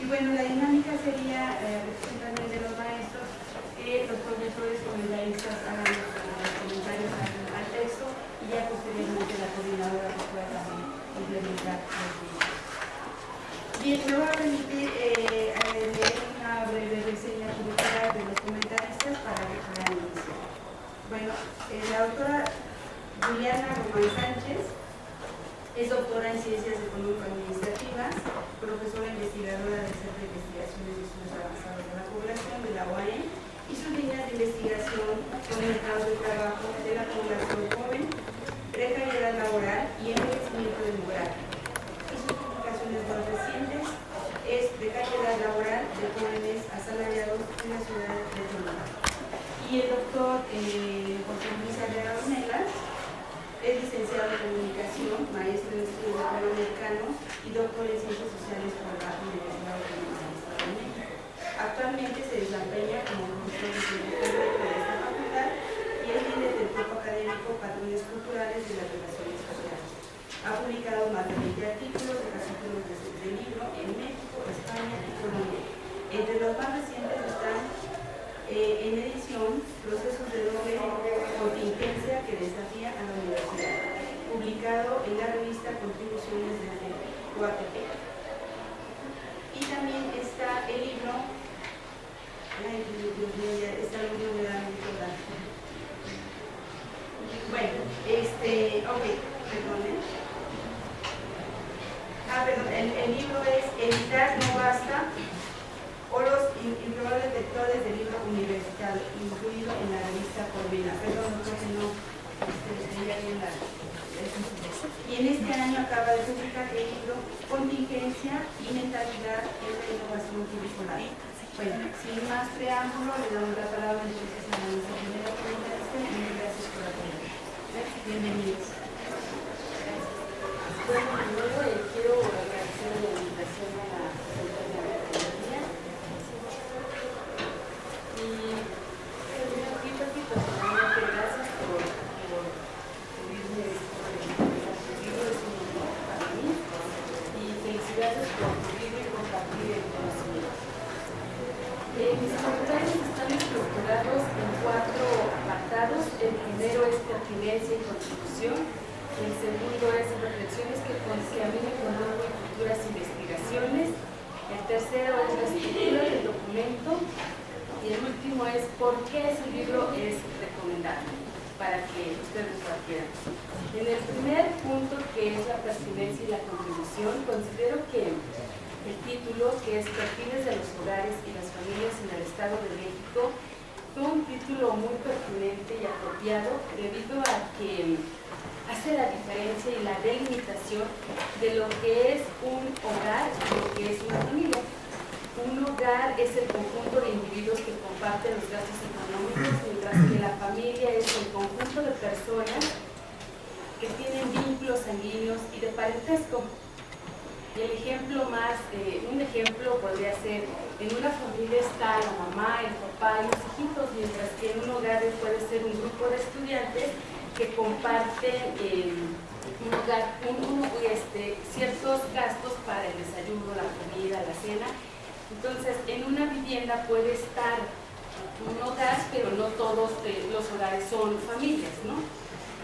Y bueno, la dinámica sería representación de los maestros, que los profesores comentaristas hagan los comentarios al texto y ya posteriormente la coordinadora pueda también implementar los videos. Bien, me voy a permitir leer una breve reseña curricular de los comentaristas para que puedan iniciar. Bueno, la autora Juliana Román Sánchez es doctora en Ciencias Económico-Administrativas, profesora investigadora del Centro de Investigaciones y Estudios Avanzados de la Población de la UAM, y sus líneas de investigación son mercados de trabajo de la población joven, precariedad laboral y envejecimiento demográfico. Y sus publicaciones más recientes es precariedad laboral de jóvenes asalariados en la ciudad de Toluca. Y el doctor José Luis Herrera Ornelas es licenciado en Comunicación, maestro en Estudios Latinoamericanos y doctor en Ciencias Sociales por la Universidad Autónoma del Estado de México. Actualmente se desempeña como profesor de Ciencias de esta facultad y es líder del grupo académico Patrones Culturales de las Relaciones Sociales. Ha publicado más de 20 artículos de capítulos de libro en México, España y Colombia. Entre los más recientes están en edición Procesos de doble contingencia que desafía a la universidad, publicado en la revista Contribuciones desde UATP. Y también está el libro, este libro me da mucho dato. Bueno, perdón. El libro es Editar no basta, o los improbables lectores del libro universitario, incluido en la revista Colmena. Perdón, porque no leía bien la. Y en este año acaba de publicar el libro Contingencia y Mentalidad en la Innovación Curricular. Bueno, sin más preámbulo, le damos la palabra entonces a nuestra primera comentarista y gracias por apoyar. Bienvenidos. Bueno, primero quiero agradecer la invitación a la Secretaría de Economía y personalmente gracias por pedirme este libro, es un honor para mí y felicidades por pedirme y compartir el conocimiento. Mis comentarios están estructurados en 4 apartados. El primero es pertinencia y contribución. El segundo es reflexiones que a mí me condujo en futuras investigaciones. El tercero es la estructura del documento. Y el último es por qué ese libro es recomendable para que ustedes lo adquieran. En el primer punto, que es la pertinencia y la contribución, considero que el título, que es Perfiles de los hogares y las familias en el Estado de México, fue un título muy pertinente y apropiado debido a que hace la diferencia y la delimitación de lo que es un hogar y lo que es una familia. Un hogar es el conjunto de individuos que comparten los gastos económicos, mientras que la familia es el conjunto de personas que tienen vínculos sanguíneos y de parentesco. Y el ejemplo un ejemplo podría ser, en una familia está la mamá, el papá y los hijitos, mientras que en un hogar puede ser un grupo de estudiantes que comparten ciertos gastos para el desayuno, la comida, la cena. Entonces, en una vivienda puede estar un hogar, pero no todos los hogares son familias, ¿no?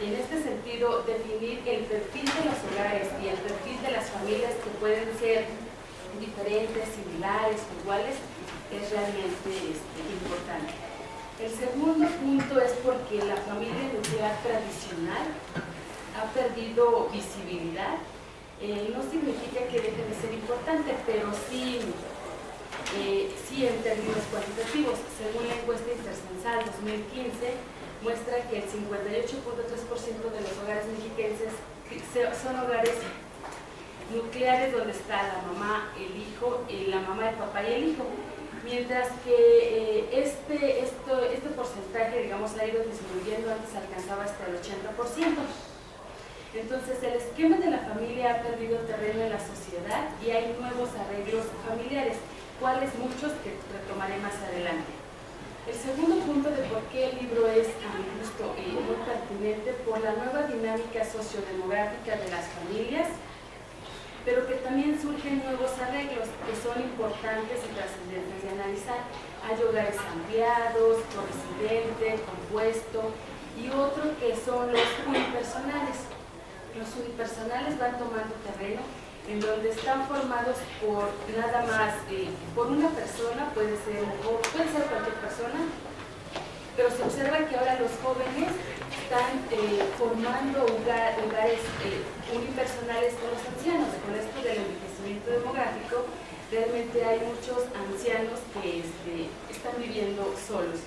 Y en este sentido, definir el perfil de los hogares y el perfil de las familias, que pueden ser diferentes, similares o iguales, es realmente importante. El segundo punto es porque la familia nuclear tradicional ha perdido visibilidad. No significa que deje de ser importante, pero sí en términos cuantitativos. Según la encuesta Intercensal 2015, muestra que el 58.3% de los hogares mexicanos son hogares nucleares donde está la mamá, el hijo, la mamá, el papá y el hijo. Mientras que este porcentaje, digamos, ha ido disminuyendo, antes alcanzaba hasta el 80%. Entonces, el esquema de la familia ha perdido terreno en la sociedad y hay nuevos arreglos familiares, cuales muchos que retomaré más adelante. El segundo punto de por qué el libro es a mi gusto muy pertinente, por la nueva dinámica sociodemográfica de las familias, pero que también surgen nuevos arreglos que son importantes y trascendentes de analizar. Hay hogares ampliados, corresidente, compuesto, y otro que son los unipersonales. Los unipersonales van tomando terreno en donde están formados por nada más, por una persona, puede ser cualquier persona, pero se observa que ahora los jóvenes están formando hogares unipersonales con los ancianos. Con esto del envejecimiento demográfico, realmente hay muchos ancianos que están viviendo solos.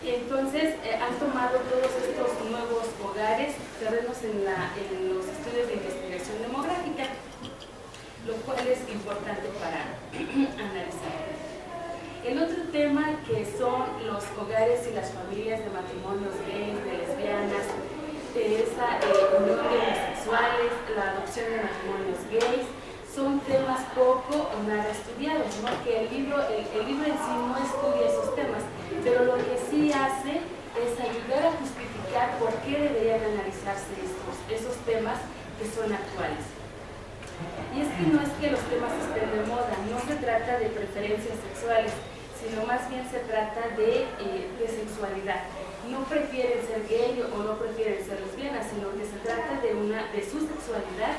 Y entonces han tomado todos estos nuevos hogares, terrenos en los estudios de investigación demográfica, lo cual es importante para analizar. El otro tema que son los hogares y las familias de matrimonios gays, de lesbianas, de esa unión de homosexuales, la adopción de matrimonios gays, son temas poco o nada estudiados, ¿no? Que el libro en sí no estudia esos temas, pero lo que sí hace es ayudar a justificar por qué deberían analizarse esos temas que son actuales. Y es que no es que los temas estén de moda, no se trata de preferencias sexuales, sino más bien se trata de sexualidad. No prefieren ser gay o no prefieren ser lesbianas, sino que se trata de su sexualidad.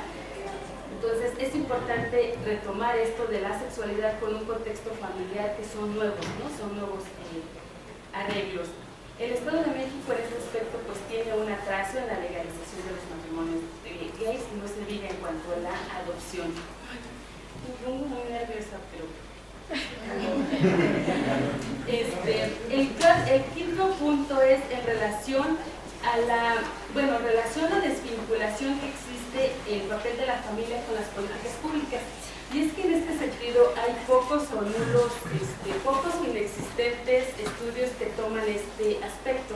Entonces es importante retomar esto de la sexualidad con un contexto familiar que son nuevos, ¿no? Son nuevos arreglos. El Estado de México en este aspecto pues tiene un atraso en la legalización de los matrimonios gays, no se diga en cuanto a la adopción. Me pongo muy nerviosa, pero... el quinto punto es en relación a la desvinculación que existe el papel de la familia con las políticas públicas. Y es que en este sentido hay pocos o nulos, pocos o inexistentes estudios que toman este aspecto.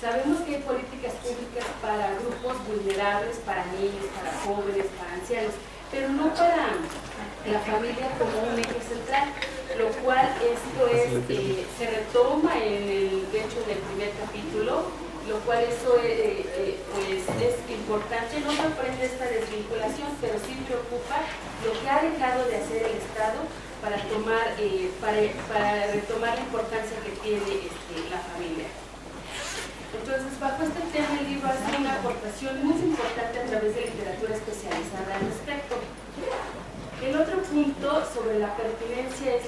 Sabemos que hay políticas públicas para grupos vulnerables, para niños, para jóvenes, para ancianos, pero no para la familia como un eje central, lo cual esto se retoma de hecho en el primer capítulo, lo cual eso pues es importante. No sorprende esta desvinculación, pero sí preocupa lo que ha dejado de hacer el Estado para retomar la importancia que tiene la familia. Entonces, bajo este tema, el libro hace una aportación muy importante a través de literatura especializada al respecto. El otro punto sobre la pertinencia es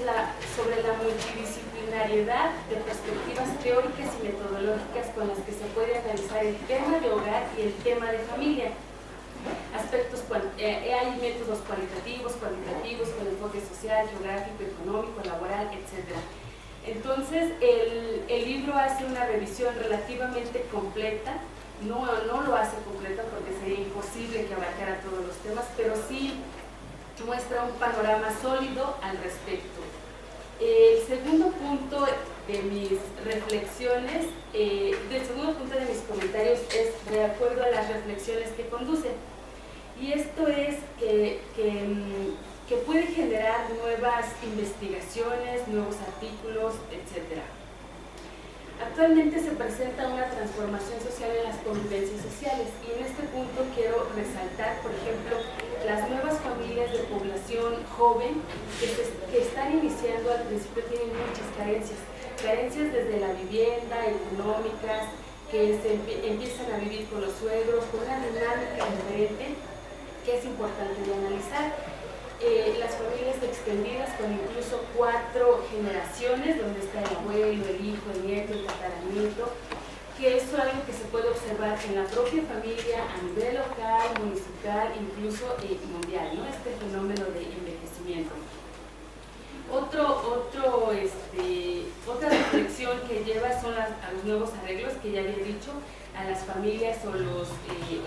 sobre la multidisciplinariedad de perspectivas teóricas y metodológicas con las que se puede analizar el tema de hogar y el tema de familia. Hay métodos cualitativos, cuantitativos, con enfoque social, geográfico, económico, laboral, etc. Entonces, el libro hace una revisión relativamente completa, no lo hace completa porque sería imposible que abarcara todos los temas, pero sí muestra un panorama sólido al respecto. El segundo punto de mis reflexiones, del segundo punto de mis comentarios es de acuerdo a las reflexiones que conducen. Y esto es que puede generar nuevas investigaciones, nuevos artículos, etc. Actualmente se presenta una transformación social en las convivencias sociales y en este punto quiero resaltar, por ejemplo, las nuevas familias de población joven que están iniciando al principio tienen muchas carencias desde la vivienda, económicas, que empiezan a vivir con los suegros, con una dinámica diferente que es importante de analizar. Las familias extendidas con incluso 4 generaciones, donde está el abuelo, el hijo, el nieto, el tataranieto, que es algo que se puede observar en la propia familia a nivel local, municipal, incluso mundial, ¿no? Este fenómeno de envejecimiento. Otra reflexión que lleva son a los nuevos arreglos que ya había dicho, a las familias o los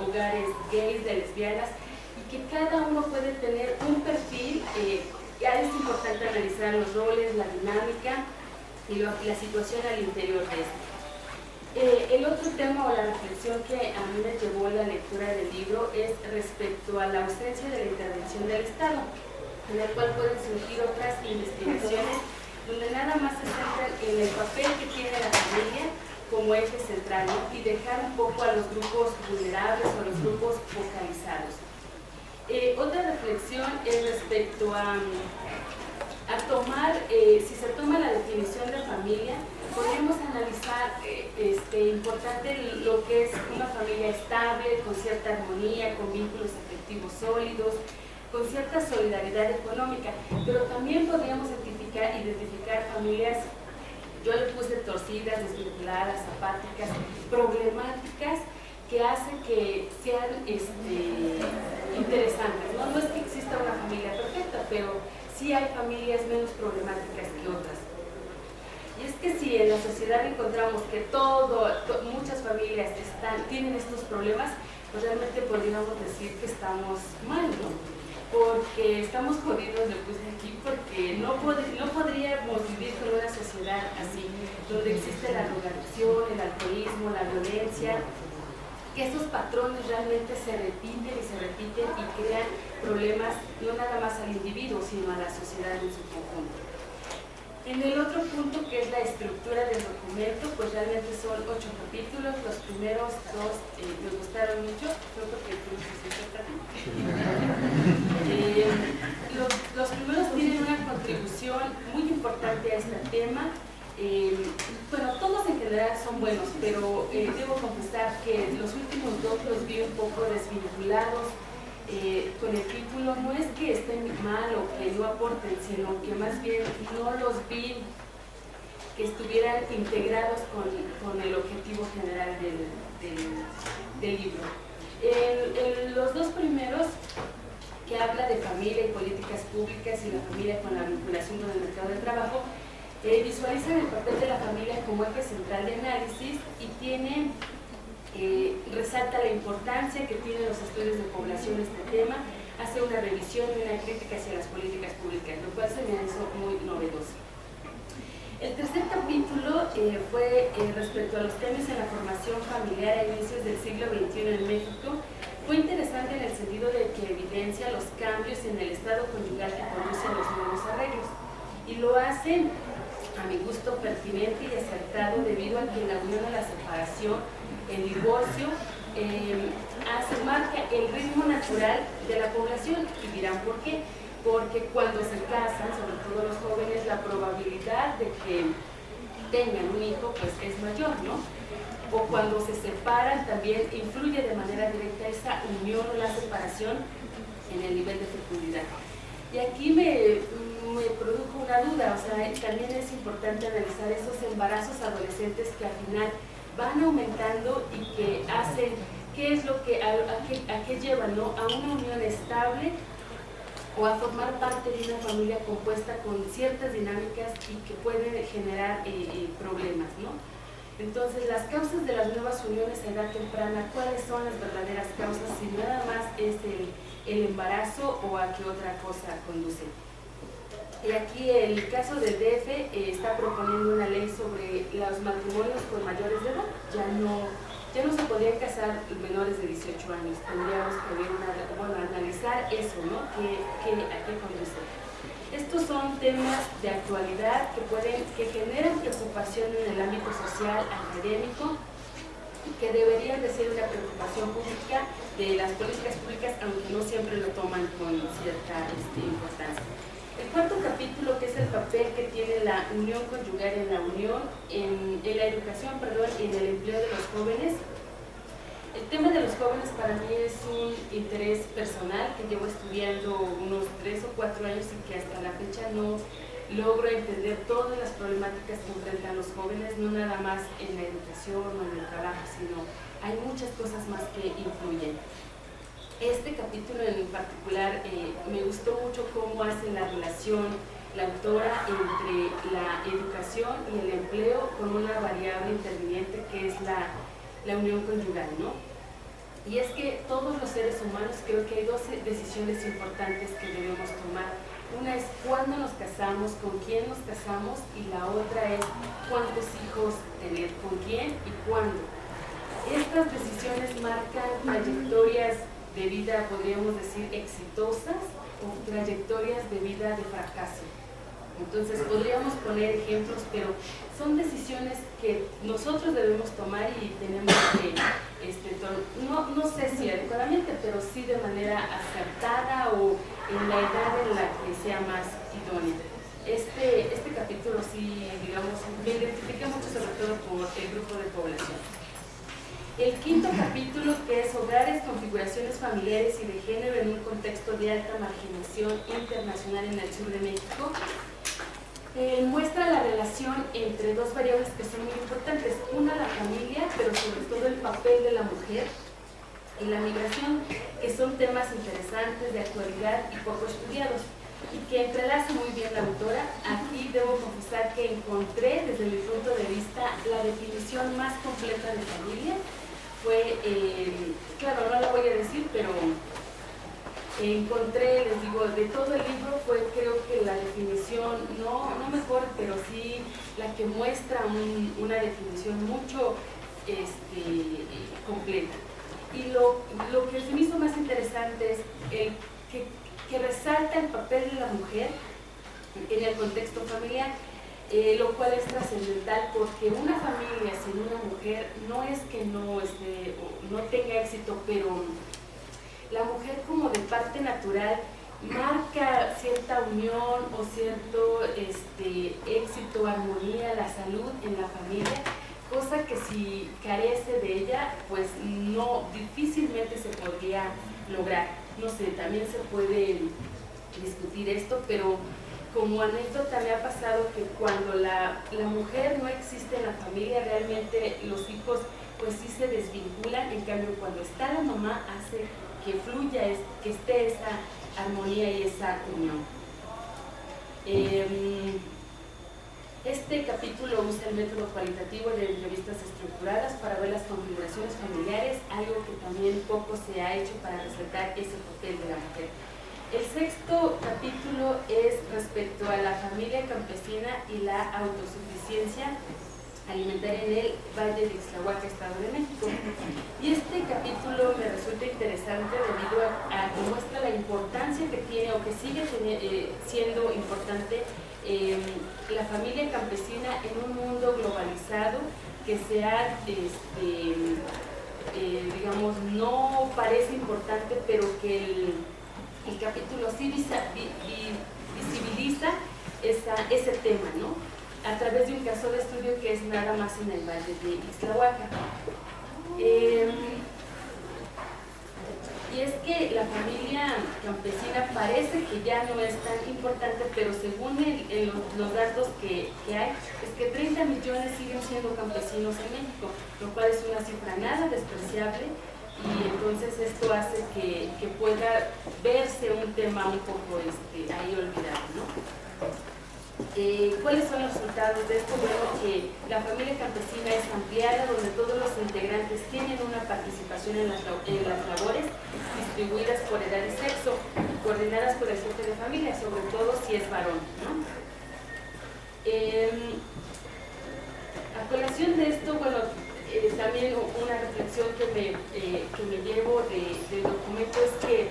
hogares gays, de lesbianas, y que cada uno puede tener un perfil. Ya es importante analizar los roles, la dinámica y la situación al interior de esto. El otro tema o la reflexión que a mí me llevó a la lectura del libro es respecto a la ausencia de la intervención del Estado, en el cual pueden surgir otras investigaciones donde nada más se centran en el papel que tiene la familia como eje central, ¿no? Y dejar un poco a los grupos vulnerables o a los grupos focalizados. Otra reflexión es respecto a tomar, si se toma la definición de familia, podríamos analizar importante lo que es una familia estable, con cierta armonía, con vínculos afectivos sólidos, con cierta solidaridad económica, pero también podríamos identificar familias, yo le puse torcidas, desvinculadas, apáticas, problemáticas, que hacen que sean interesantes, ¿no? No es que exista una familia perfecta, pero sí hay familias menos problemáticas que otras. Y es que si en la sociedad encontramos que muchas familias tienen estos problemas, pues realmente podríamos decir que estamos mal, ¿no? Porque estamos jodidos, le puse aquí, porque no podríamos vivir con una sociedad así, donde existe la drogadicción, el alcoholismo, la violencia, que esos patrones realmente se repiten y crean problemas no nada más al individuo, sino a la sociedad en su conjunto. En el otro punto, que es la estructura del documento, pues realmente son 8 capítulos. Los primeros 2 me gustaron mucho, creo que los primeros tienen una contribución muy importante a este tema. Bueno, todos en general son buenos, pero debo confesar que los últimos 2 los vi un poco desvinculados con el título. No es que estén mal o que no aporten, sino que más bien no los vi que estuvieran integrados con el objetivo general del libro. Los 2 primeros, que habla de familia y políticas públicas y la familia con la vinculación con el mercado de trabajo, visualizan el papel de la familia como eje central de análisis y resalta la importancia que tienen los estudios de población este tema, hace una revisión y una crítica hacia las políticas públicas, lo cual se me hizo muy novedoso. El tercer capítulo fue respecto a los cambios en la formación familiar a inicios del siglo XXI en México. Fue interesante en el sentido de que evidencia los cambios en el estado conyugal que conducen los nuevos arreglos, y lo hace a mi gusto pertinente y acertado, debido a que la unión o la separación, el divorcio, marca el ritmo natural de la población. Y dirán ¿por qué? Porque cuando se casan, sobre todo los jóvenes, la probabilidad de que tengan un hijo pues es mayor, ¿no? O cuando se separan también influye de manera directa esa unión o la separación en el nivel de fecundidad. Y aquí me produjo una duda, o sea, también es importante analizar esos embarazos adolescentes que al final van aumentando y que hacen, ¿qué es lo que, a qué llevan, ¿no? A una unión estable o a formar parte de una familia compuesta con ciertas dinámicas y que pueden generar problemas, ¿no? Entonces, las causas de las nuevas uniones a edad temprana, ¿cuáles son las verdaderas causas? Si nada más es el embarazo o a qué otra cosa conduce. Y aquí el caso del DF está proponiendo una ley sobre los matrimonios con mayores de edad. Ya no se podrían casar menores de 18 años. Tendríamos que ver analizar eso, ¿no? ¿A qué conduce? Estos son temas de actualidad que generan preocupación en el ámbito social, académico, que deberían de ser una preocupación pública de las políticas públicas, aunque no siempre lo toman con cierta importancia. El cuarto capítulo, que es el papel que tiene la unión conyugal en la la educación, y en el empleo de los jóvenes. El tema de los jóvenes para mí es un interés personal que llevo estudiando unos 3 o 4 años y que hasta la fecha no logro entender todas las problemáticas que enfrentan los jóvenes, no nada más en la educación o en el trabajo, sino hay muchas cosas más que influyen. Este capítulo en particular me gustó mucho cómo hace la relación la autora entre la educación y el empleo con una variable interviniente que es la unión conyugal, ¿no? Y es que todos los seres humanos, creo que hay 2 decisiones importantes que debemos tomar. Una es cuándo nos casamos, con quién nos casamos, y la otra es cuántos hijos tener, con quién y cuándo. Estas decisiones marcan trayectorias de vida, podríamos decir, exitosas, o trayectorias de vida de fracaso. Entonces podríamos poner ejemplos, pero son decisiones que nosotros debemos tomar y tenemos que, no sé si adecuadamente, pero sí de manera acertada o en la edad en la que sea más idónea. Este capítulo sí, digamos, me identifica mucho sobre todo por el grupo de población. El quinto capítulo, que es Hogares, Configuraciones Familiares y de Género en un contexto de alta marginación internacional en el sur de México, muestra la relación entre dos variables que son muy importantes. Una, la familia, pero sobre todo el papel de la mujer y la migración, que son temas interesantes, de actualidad y poco estudiados, y que entrelaza muy bien la autora. Aquí debo confesar que encontré, desde mi punto de vista, la definición más completa de familia. Fue, claro, no la voy a decir, pero encontré, les digo, de todo el libro fue, creo que la definición, no mejor, pero sí la que muestra una definición mucho completa. Y lo que se me hizo más interesante es que resalta el papel de la mujer en el contexto familiar, lo cual es trascendental, porque una familia sin una mujer no es que no tenga éxito, pero la mujer, como de parte natural, marca cierta unión o cierto éxito, armonía, la salud en la familia, cosa que si carece de ella, pues difícilmente se podría lograr. No sé, también se puede discutir esto, pero como anécdota me ha pasado que cuando la mujer no existe en la familia, realmente los hijos pues sí se desvinculan. En cambio, cuando está la mamá, hace que fluya, que esté esa armonía y esa unión. Este capítulo usa el método cualitativo de entrevistas estructuradas para ver las configuraciones familiares, algo que también poco se ha hecho para resaltar ese papel de la mujer. El sexto capítulo es respecto a la familia campesina y la autosuficiencia alimentaria en el Valle de Ixtlahuaca, Estado de México. Y este capítulo me resulta interesante debido a que muestra la importancia que tiene o que sigue siendo importante la familia campesina en un mundo globalizado que digamos, no parece importante, pero que el capítulo sí visibiliza ese tema, ¿no? A través de un caso de estudio que es nada más en el Valle de Ixtlahuaca. Y es que la familia campesina parece que ya no es tan importante, pero según los datos que hay, es que 30 millones siguen siendo campesinos en México, lo cual es una cifra nada despreciable, y entonces esto hace que pueda verse un tema un poco ahí olvidado, ¿no? ¿Cuáles son los resultados de esto? Bueno, que la familia campesina es ampliada, donde todos los integrantes tienen una participación en las labores, distribuidas por edad y sexo, coordinadas por el jefe de familia, sobre todo si es varón, ¿no? A colación de esto, bueno, también una reflexión que me llevo del documento es que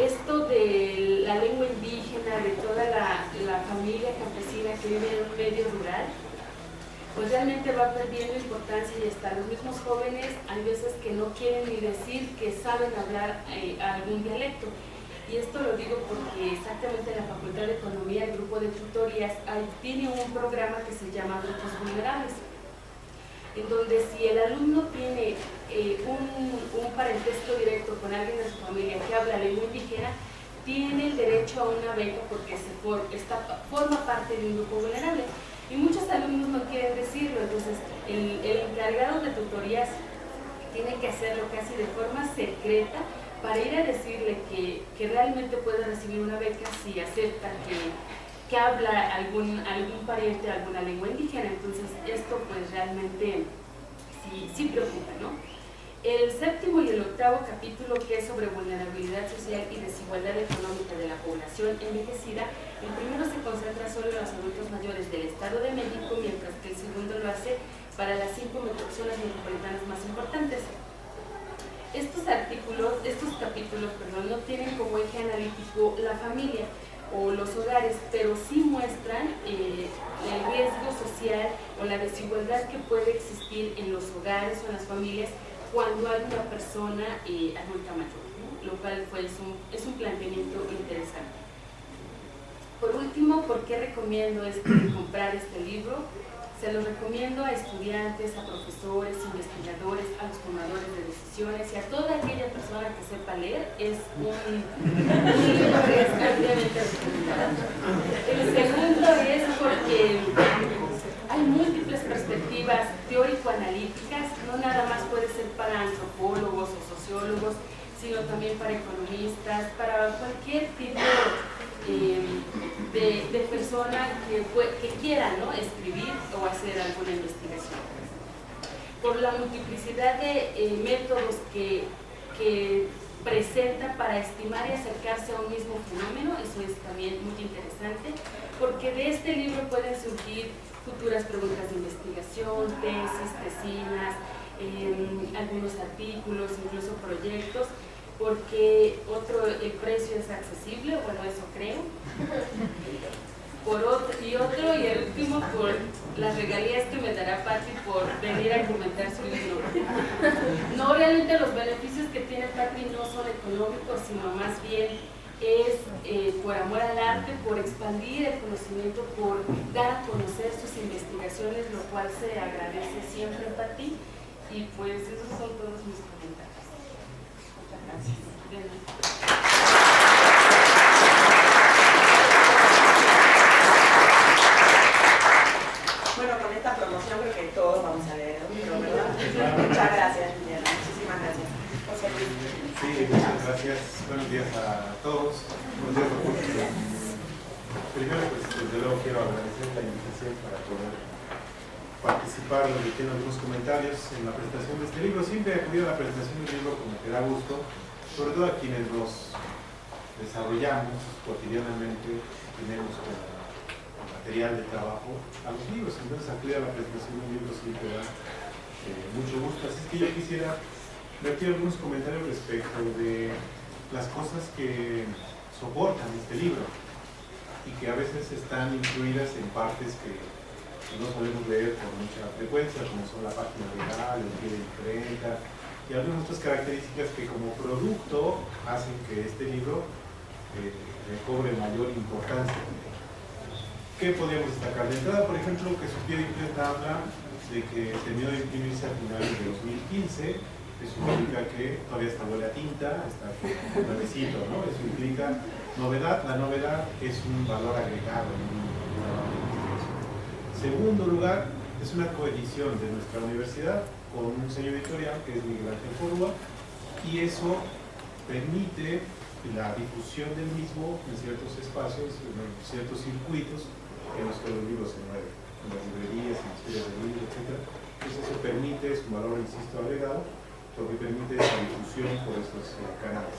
esto de la lengua indígena, de toda la familia campesina que vive en un medio rural, pues realmente va perdiendo importancia, y hasta los mismos jóvenes hay veces que no quieren ni decir que saben hablar algún dialecto. Y esto lo digo porque exactamente en la Facultad de Economía, el grupo de tutorías tiene un programa que se llama Grupos Vulnerables, en donde si el alumno tiene un parentesco directo con alguien de su familia que habla lengua indígena, tiene el derecho a una beca porque forma parte de un grupo vulnerable. Y muchos alumnos no quieren decirlo, entonces el encargado de tutorías tiene que hacerlo casi de forma secreta para ir a decirle que realmente puede recibir una beca si acepta que habla algún pariente de alguna lengua indígena. Entonces esto pues realmente sí preocupa, ¿no? El séptimo y el octavo capítulo, que es sobre vulnerabilidad social y desigualdad económica de la población envejecida, el primero se concentra solo en los adultos mayores del Estado de México, mientras que el segundo lo hace para las 5 zonas metropolitanas más importantes. Estos capítulos no tienen como eje analítico la familia, o los hogares, pero sí muestran el riesgo social o la desigualdad que puede existir en los hogares o en las familias cuando hay una persona adulta mayor, ¿no? Lo cual pues, es un planteamiento interesante. Por último, ¿por qué recomiendo comprar este libro? Se lo recomiendo a estudiantes, a profesores, investigadores, a los tomadores de decisiones y a toda aquella persona que sepa leer. Es un libro que es ampliamente recomendado. El segundo es porque hay múltiples perspectivas teórico-analíticas, no nada más puede ser para antropólogos o sociólogos, sino también para economistas, para cualquier tipo de persona que quiera, ¿no?, escribir o hacer alguna investigación. Por la multiplicidad de métodos que presenta para estimar y acercarse a un mismo fenómeno, eso es también muy interesante, porque de este libro pueden surgir futuras preguntas de investigación, tesis, tesinas, algunos artículos, incluso proyectos, porque el precio es accesible, bueno, eso creo. Y el último, por las regalías que me dará Patti por venir a comentar su libro. No, realmente los beneficios que tiene Patti no son económicos, sino más bien es por amor al arte, por expandir el conocimiento, por dar a conocer sus investigaciones, lo cual se agradece siempre, Patti. Y pues esos son todos mis comentarios. Muchas gracias. Bueno, con esta promoción creo que todos vamos a leer el libro, ¿verdad? Muchas gracias, Liliana. Muchísimas gracias. José Luis. Sí, muchas gracias. Buenos días a todos. Buenos días a todos. Primero, pues, desde luego quiero agradecer la invitación para poder participar y emitir algunos comentarios en la presentación de este libro. Siempre acudir a la presentación del libro como que da gusto, sobre todo a quienes nos desarrollamos cotidianamente, tenemos como material de trabajo a los libros. Entonces, acudir a la presentación de un libro siempre da mucho gusto. Así es que yo quisiera vertir algunos comentarios respecto de las cosas que soportan este libro y que a veces están incluidas en partes que no solemos leer con mucha frecuencia, como son la página legal, el pie de imprenta y algunas otras características que como producto hacen que este libro cobre mayor importancia. ¿Qué podríamos destacar? De entrada, por ejemplo, que su pie de imprenta habla de que terminó de imprimirse a finales de 2015. Eso implica que todavía está huele a tinta, está nuevecito, ¿no? Eso implica novedad. La novedad es un valor agregado en un trabajo de investigación. Segundo lugar, es una coedición de nuestra universidad con un sello editorial que es Miguel Ángel Forúa, y eso permite la difusión del mismo en ciertos espacios, en ciertos circuitos en los que los libros se mueven, en las librerías, en las ferias de libros, etc. Entonces eso permite, es un valor, insisto, agregado, porque permite esa difusión por estos canales.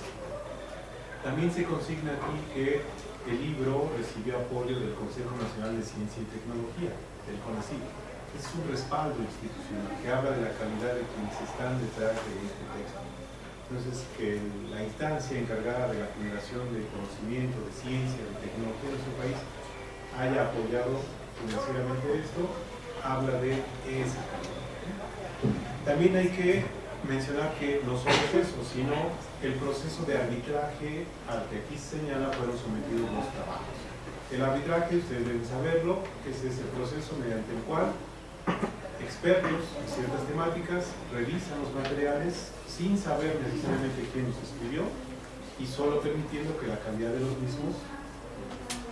También se consigna aquí que el libro recibió apoyo del Consejo Nacional de Ciencia y Tecnología, del CONACYT. Es un respaldo institucional que habla de la calidad de quienes están detrás de este texto. Entonces, que la instancia encargada de la generación de conocimiento, de ciencia, de tecnología en nuestro país haya apoyado financieramente esto, habla de esa calidad. También hay que mencionar que no solo es eso, sino el proceso de arbitraje al que aquí se señala fueron sometidos los trabajos. El arbitraje, ustedes deben saberlo, que es ese proceso mediante el cual expertos en ciertas temáticas revisan los materiales sin saber necesariamente quién los escribió y solo permitiendo que la calidad de los mismos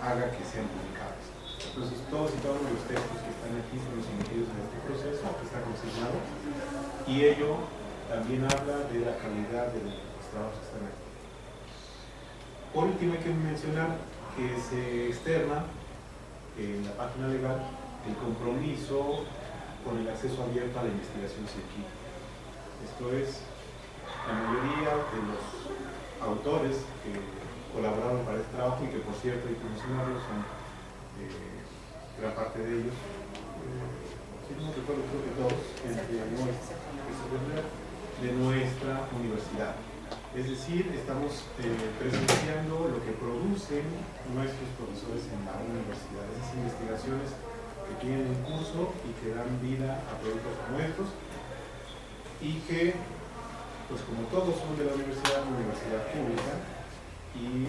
haga que sean publicados. Entonces, todos y cada uno de los textos que están aquí fueron sometidos a este proceso, que está consignado, y ello también habla de la calidad de los trabajos que están aquí. Por último, hay que mencionar que se externa en la página legal el compromiso con el acceso abierto a la investigación científica. Esto es, la mayoría de los autores que colaboraron para este trabajo, y que por cierto hay que mencionarlos, son gran parte de ellos, si no recuerdo, creo que todos, de nuestra universidad. Es decir, estamos presenciando lo que producen nuestros profesores en la universidad, esas investigaciones que tienen en curso y que dan vida a productos como estos, y que, pues como todos son de la universidad, una universidad pública, y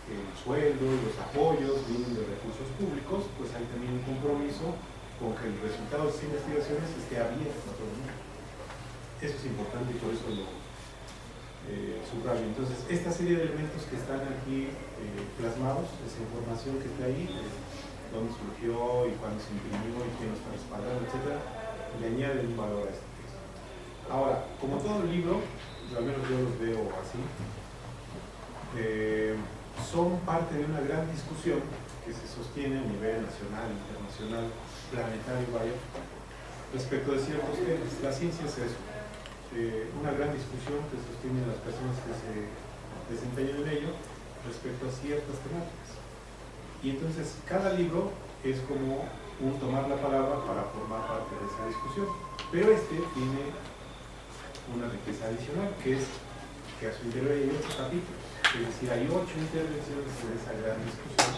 el sueldo y los apoyos vienen de recursos públicos, pues hay también un compromiso con que el resultado de esas investigaciones esté abierto a todo el mundo. Eso es importante y por eso lo subrayo. Entonces, esta serie de elementos que están aquí plasmados, esa información que está ahí, dónde surgió y cuándo se imprimió y quién lo está respaldando, etc., le añaden un valor a este texto. Ahora, como todo el libro, al menos yo los veo así, son parte de una gran discusión que se sostiene a nivel nacional, internacional, planetario, vaya, respecto de ciertos temas. La ciencia es eso. Una gran discusión que sostienen las personas que se desempeñan en ello respecto a ciertas temáticas. Y entonces cada libro es como un tomar la palabra para formar parte de esa discusión. Pero este tiene una riqueza adicional, que es que a su interior hay 8 capítulos. Es decir, hay 8 intervenciones en esa gran discusión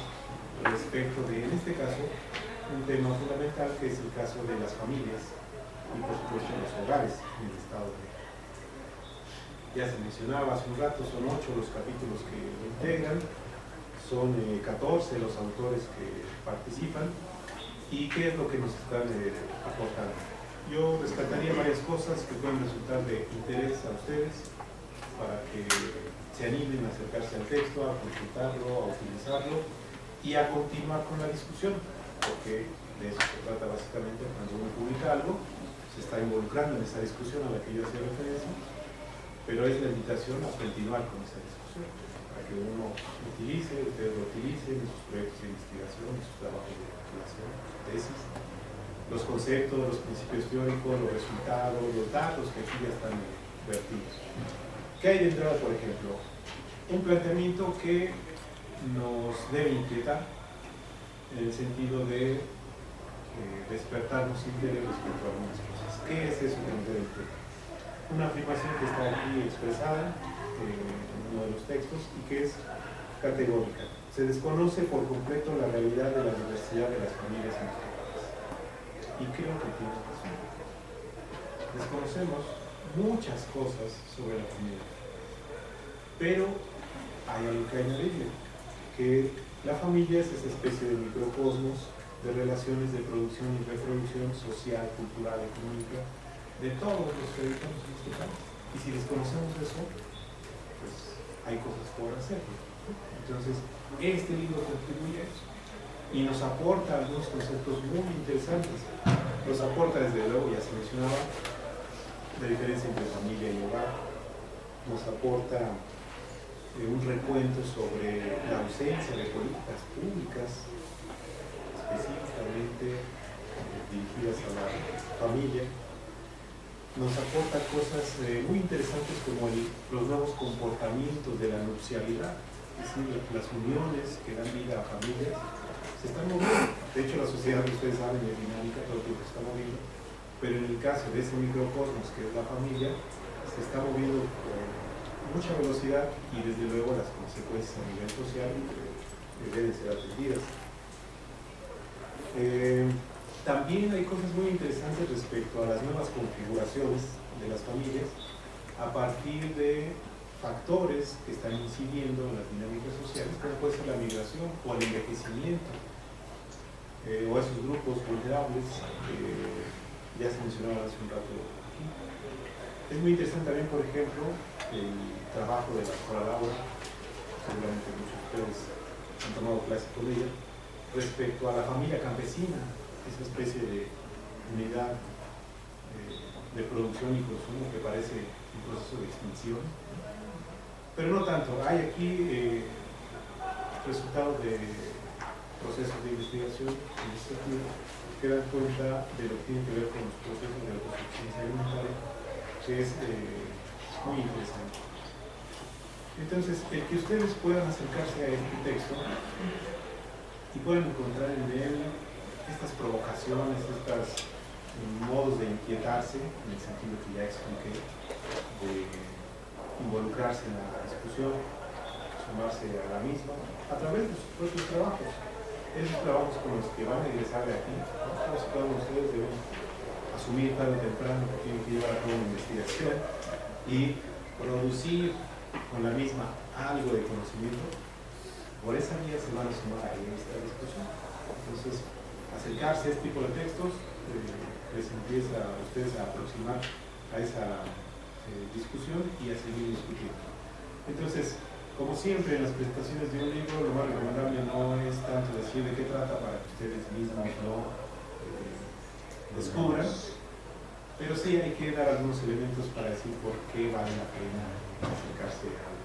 respecto de, en este caso, un tema fundamental que es el caso de las familias y por supuesto los hogares en el Estado de México. Ya se mencionaba hace un rato, son 8 los capítulos que lo integran, son 14 los autores que participan, y qué es lo que nos están aportando. Yo rescataría varias cosas que pueden resultar de interés a ustedes para que se animen a acercarse al texto, a consultarlo, a utilizarlo y a continuar con la discusión, porque de eso se trata básicamente. Cuando uno publica algo, se está involucrando en esa discusión a la que yo hacía referencia, pero es la invitación a continuar con esa discusión, para que uno utilice, ustedes lo utilicen en sus proyectos de investigación, en sus trabajos de investigación, tesis, los conceptos, los principios teóricos, los resultados, los datos que aquí ya están vertidos. ¿Qué hay de entrada, por ejemplo? Un planteamiento que nos debe inquietar en el sentido de despertarnos interés respecto a algunas cosas. ¿Qué es eso que nos debe inquietar? Una afirmación que está aquí expresada en uno de los textos y que es categórica. Se desconoce por completo la realidad de la diversidad de las familias en nuestro país. Y creo que tiene razón. Desconocemos muchas cosas sobre la familia, pero hay algo que añadirle, que la familia es esa especie de microcosmos de relaciones de producción y reproducción social, cultural, económica, de todos los que habitamos en este país. Y si desconocemos eso, pues hay cosas por hacer. Entonces, este libro contribuye a eso y nos aporta algunos conceptos muy interesantes. Nos aporta, desde luego, ya se mencionaba, la diferencia entre familia y hogar. Nos aporta un recuento sobre la ausencia de políticas públicas específicamente dirigidas a la familia. Nos aporta cosas muy interesantes como los nuevos comportamientos de la nupcialidad, es decir, las uniones que dan vida a familias se están moviendo. De hecho, la sociedad, ustedes saben, es dinámica, todo el tiempo se está moviendo, pero en el caso de ese microcosmos que es la familia, se está moviendo con mucha velocidad y desde luego las consecuencias a nivel social deben ser atendidas. También hay cosas muy interesantes respecto a las nuevas configuraciones de las familias a partir de factores que están incidiendo en las dinámicas sociales, como puede ser la migración o el envejecimiento, o esos grupos vulnerables que ya se mencionaban hace un rato aquí. Es muy interesante también, por ejemplo, el trabajo de la doctora Laura, seguramente muchos de ustedes han tomado clase con ella, respecto a la familia campesina, esa especie de unidad de producción y consumo que parece un proceso de extinción. Pero no tanto, hay aquí resultados de procesos de investigación en este sentido que dan cuenta de lo que tiene que ver con los procesos de autosuficiencia alimentaria, que es muy interesante. Entonces, el que ustedes puedan acercarse a este texto y puedan encontrar en él estas provocaciones, estos modos de inquietarse, en el sentido que ya expliqué, de involucrarse en la discusión, sumarse a la misma, a través de sus propios trabajos. Esos trabajos con los que van a egresar de aquí, ¿no? Cada uno de ustedes deben asumir tarde o temprano que tienen que llevar a cabo una investigación y producir con la misma algo de conocimiento. Por esa vía se van a sumar a esta discusión. Entonces, acercarse a este tipo de textos les empieza a ustedes a aproximar a esa discusión y a seguir discutiendo. Entonces, como siempre en las presentaciones de un libro, lo más recomendable no es tanto decir de qué trata para que ustedes mismos lo descubran, pero sí hay que dar algunos elementos para decir por qué vale la pena acercarse al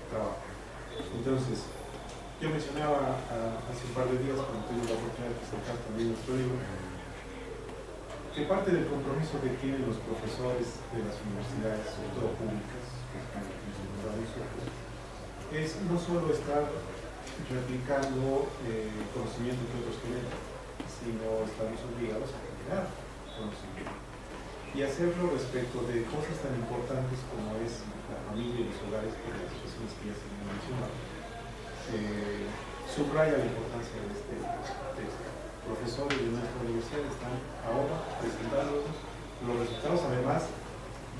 trabajo. Entonces, yo mencionaba hace un par de días, cuando tuve la oportunidad de presentar también nuestro libro, que parte del compromiso que tienen los profesores de las universidades, sobre todo públicas, que están aquí en nosotros, es no solo estar replicando conocimiento que otros tienen, sino estamos obligados a generar conocimiento y hacerlo respecto de cosas tan importantes como es la familia y los hogares, por las situaciones que ya se han mencionado. Subraya la importancia de este texto. Profesores de nuestra universidad están ahora presentando los resultados, además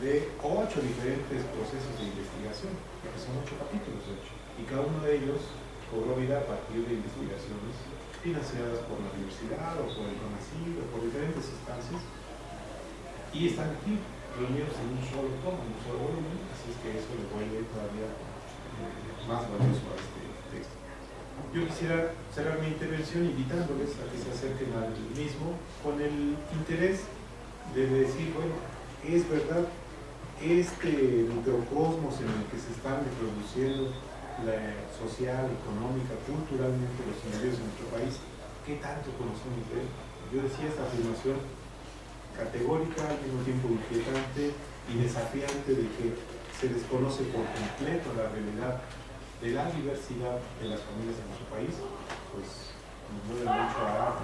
de 8 diferentes procesos de investigación, porque son 8 capítulos, y cada uno de ellos cobró vida a partir de investigaciones financiadas por la universidad o por el CONACYT o por diferentes instancias, y están aquí reunidos en un solo tomo, en un solo volumen, así es que eso le vuelve todavía más valioso a este texto. Yo quisiera cerrar mi intervención invitándoles a que se acerquen al mismo con el interés de decir, bueno, es verdad, este microcosmos en el que se están reproduciendo la social, económica, culturalmente los individuos en nuestro país, ¿qué tanto conocemos de él? Yo decía esta afirmación categórica, al mismo tiempo inquietante y desafiante de que se desconoce por completo la realidad de la diversidad de las familias en nuestro país, pues nos mueve mucho a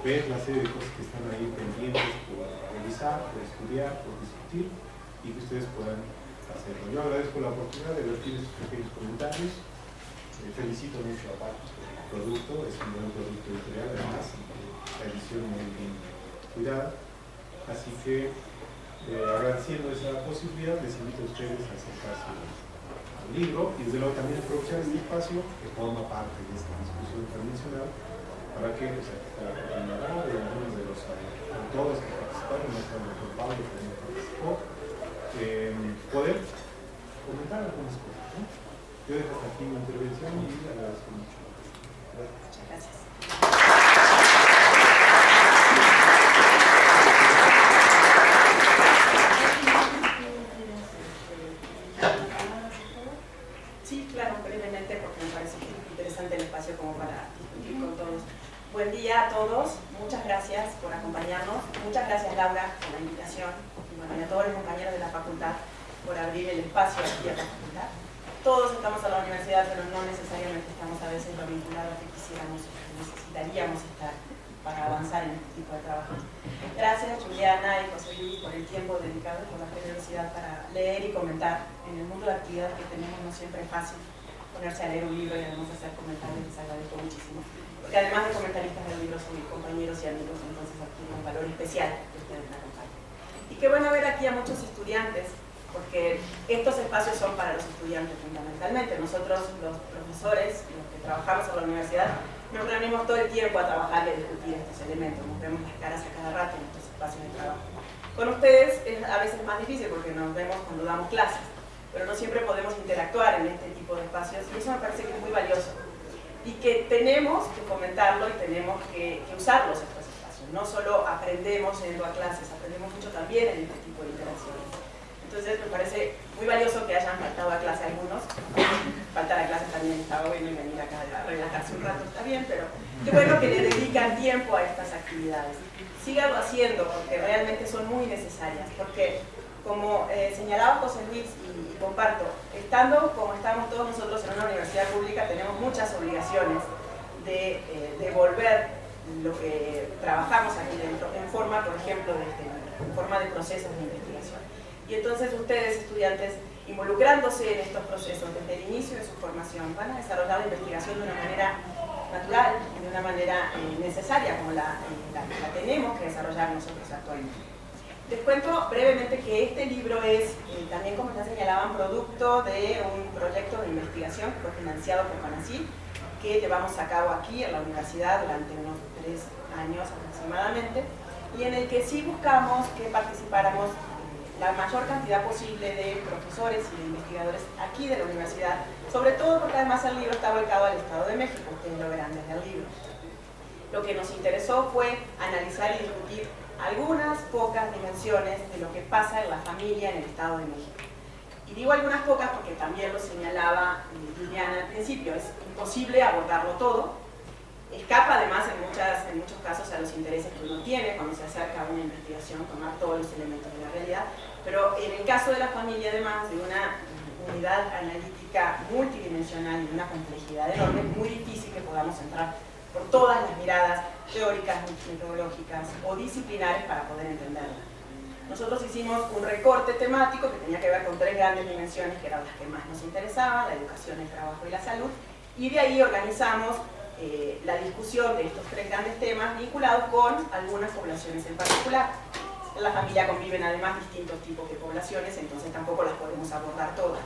ver la serie de cosas que están ahí pendientes por revisar, por estudiar, por discutir y que ustedes puedan hacerlo. Yo agradezco la oportunidad de vertir estos pequeños comentarios. Felicito mucho a Paco por el producto, es un buen producto editorial, además, la edición muy bien cuidada. Así que, agradeciendo esa posibilidad, les invito a ustedes a acercarse al libro y desde luego también aprovechar este espacio que forma parte de esta discusión internacional para que pues, la coordinadora y algunos de los autores que participaron, nuestro doctor Pablo que también participó, poder comentar algunas cosas, ¿no? Yo dejo hasta aquí mi intervención y agradezco mucho. Gracias. Muchas gracias. Sí, claro, brevemente, porque me parece interesante el espacio como para discutir con todos. Buen día a todos, muchas gracias por acompañarnos, muchas gracias Laura por la invitación y, bueno, y a todos los compañeros de la facultad por abrir el espacio aquí a la facultad. Todos estamos a la universidad, pero no necesariamente estamos a veces lo vinculados que quisiéramos o que necesitaríamos estar para avanzar en este tipo de trabajo. Gracias Juliana y José Luis por el tiempo dedicado y por la generosidad para leer y comentar. En el mundo de actividad que tenemos no siempre es fácil ponerse a leer un libro y además hacer comentarios, les agradezco muchísimo. Porque además de comentaristas del libro son mis compañeros y amigos, entonces adquiere un valor especial que ustedes me acompañen. Y qué bueno ver aquí a muchos estudiantes, porque estos espacios son para los estudiantes fundamentalmente. Nosotros, los profesores, los que trabajamos en la universidad, nos reunimos todo el tiempo a trabajar y a discutir estos elementos, nos vemos las caras a cada rato en estos espacios de trabajo. Con ustedes es a veces más difícil porque nos vemos cuando damos clases, pero no siempre podemos interactuar en este tipo de espacios y eso me parece que es muy valioso y que tenemos que fomentarlo y tenemos que usarlos estos espacios. No solo aprendemos yendo a clases, aprendemos mucho también en este tipo de interacciones. Entonces me parece muy valioso que hayan faltado a clase algunos. Faltar a clase también estaba bueno y venir acá a relajarse un rato está bien, pero qué bueno que le dedican tiempo a estas actividades. Síganlo haciendo porque realmente son muy necesarias, porque como señalaba José Luis y comparto, estando como estamos todos nosotros en una universidad pública tenemos muchas obligaciones de devolver lo que trabajamos aquí dentro en forma, por ejemplo, en forma de procesos de investigación. Y entonces ustedes, estudiantes, involucrándose en estos procesos desde el inicio de su formación, van a desarrollar la investigación de una manera natural, de una manera necesaria, como la tenemos que desarrollar nosotros actualmente. Les cuento brevemente que este libro es, también como ya señalaban, producto de un proyecto de investigación que fue financiado por CONACYT, que llevamos a cabo aquí en la universidad durante unos 3 años aproximadamente, y en el que sí buscamos que participáramos la mayor cantidad posible de profesores y de investigadores aquí de la universidad, sobre todo porque además el libro está volcado al Estado de México, ustedes lo verán desde el libro. Lo que nos interesó fue analizar y discutir algunas pocas dimensiones de lo que pasa en la familia en el Estado de México. Y digo algunas pocas porque también lo señalaba Liliana al principio, es imposible abordarlo todo, escapa además en muchos casos a los intereses que uno tiene cuando se acerca a una investigación, tomar todos los elementos de la realidad, pero en el caso de la familia además de una unidad analítica multidimensional y de una complejidad enorme, es muy difícil que podamos entrar por todas las miradas teóricas, metodológicas o disciplinares para poder entenderla. Nosotros hicimos un recorte temático que tenía que ver con 3 grandes dimensiones que eran las que más nos interesaban, la educación, el trabajo y la salud, y de ahí organizamos la discusión de estos 3 grandes temas vinculados con algunas poblaciones en particular. En la familia conviven además distintos tipos de poblaciones, entonces tampoco las podemos abordar todas.